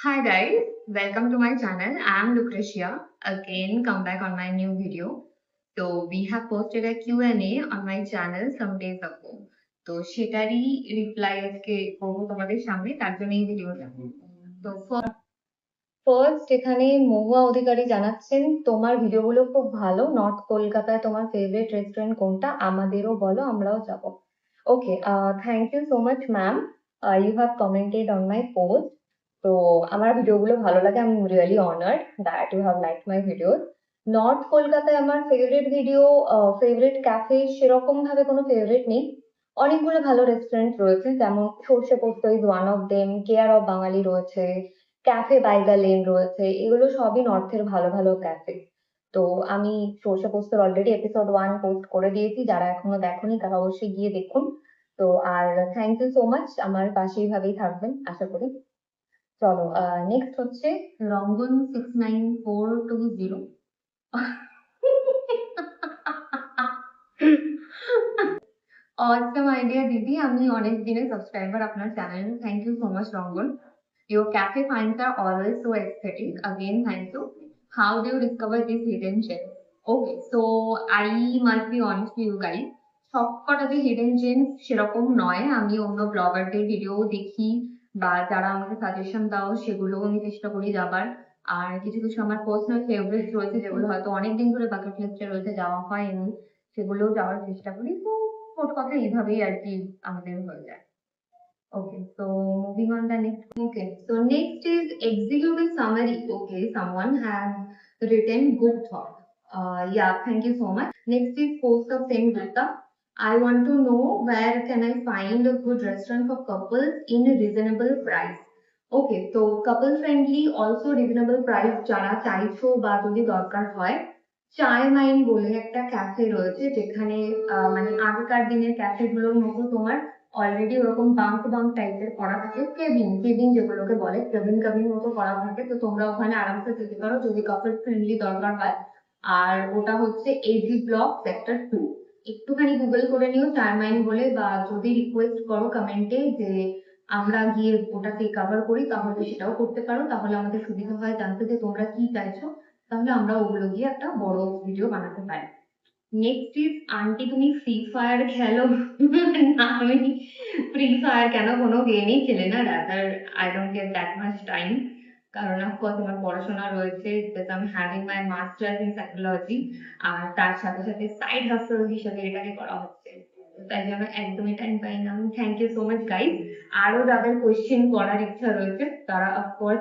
Hi guys, welcome to my channel. I am Lucretia. Again, come back on my new video. So we have posted a Q&A on my channel some days ago. তো সেটারই reply আজকে করবো তোমাদের সামনে, তার জন্য এই ভিডিওটা। তো ফার্স্ট এখানে মহুয়া অধিকারী জানাচ্ছেন তোমার ভিডিওগুলো খুব ভালো। নর্থ কলকাতায় তোমার ফেভারিট রেস্টুরেন্ট কোনটা? আমাদেরও বলো, আমরাও যাব। Okay, thank you so much ma'am. You have commented on my post. তো আমার ভিডিওগুলো ভালো লাগে। I am really honoured that you have like my videos. North কলকাতায় আমার ফেভারিট ভিডিও, ফেভারিট ক্যাফে সেরকম ভাবে কোনো ফেভারিট নেই। অনেকগুলো ভালো রেস্টুরেন্ট রয়েছে, যেমন Sorshe Posto is one of them, care of Bangali রয়েছে, ক্যাফে বাইগা লেন রয়েছে। এগুলো সবই নর্থের ভালো ভালো ক্যাফে। তো আমি সর্ষে পোস্তর অলরেডি এপিসোড 1 পোস্ট করে দিয়েছি, যারা এখনো দেখোনি তারা অবশ্যই গিয়ে দেখুন। তো আর থ্যাংক ইউ সো মাচ, আমার পাশে এইভাবেই থাকবেন আশা করি। চলো, নেক্সট হচ্ছে রঙ্গন 69420। অসম আইডিয়া দিদি, আমি অনেক দিনের সাবস্ক্রাইবার আপনার channel. Thank you so much Rangan. Your cafe finds are always so aesthetic. Again, thank you. How do you discover these hidden gems? Okay, so I must be honest with you guys. সবকটা যে hidden James সেরকম নয়। আমি অন্য ব্লগারদের video দেখি বা যারা আমাকে সাজেশন দাও সেগুলো আমি চেষ্টা করি যাবার। আর কিছু কিছু আমার পার্সোনাল ফেভারিট রয়েছে যেগুলো হয়তো অনেকদিন ধরে বাকেট লিস্টে রয়েছে, যাওয়া হয়নি, সেগুলোও যাওয়ার চেষ্টা করি। তো মোট কথা এইভাবেই আর কি আমাদের হয়ে যায়। Okay, so moving on the next. Okay, so next is executive summary. Okay, someone has written good thought. Yeah, thank you so much. Next is post of same Gupta. I want to know where can I find a good restaurant for couples in a reasonable price. Okay, so couple friendly also reasonable price যারা চাইছো বা যদি দরকার হয়, চায় mine বলে একটা cafe রয়েছে, যেখানে মানে আগেকার দিনের ক্যাফে গুলোর মতো তোমার অলরেডি ওরকম বাঙ্ক বাঙ্ক টাইপের করা থাকে, কেবিন কেবিন যেগুলোকে বলে, কেবিন কেবিন মতো করা থাকে। তো তোমরা ওখানে আরামসে যেতে পারো যদি কাপল ফ্রেন্ডলি দরকার হয়। আর ওটা হচ্ছে এজি ব্লক সেক্টর 2। একটুখানি গুগল করে নিও চারমাইন বলে, বা যদি রিকোয়েস্ট করো কমেন্টে যে আমরা গিয়ে ওটাকে কভার করি, তাহলে সেটাও করতে পারো। তাহলে আমাদের সুবিধা হয় জানতে যে তোমরা কি চাইছো, তাহলে আমরা ওগুলো গিয়ে একটা বড় ভিডিও বানাতে পারি। নেক্সট ইজ আন্টি তুমি ফ্রি ফায়ার খেলো? না, আমি ফ্রি ফায়ার কেন, কোনো গেমই খেলে না। Rather I don't get that much time, কারণ অফকোর্স আমার পড়াশোনা রয়েছে, because I am having my masters in psychology. আর তার সাথে সাথে সাইড হাসল হিসেবে এটাকে করা হচ্ছে, তাই জন্য একদমই টাইম পাই না। Thank you so much guys. আরো যাদের কোয়েশ্চেন করার ইচ্ছা রয়েছে তারা অফকোর্স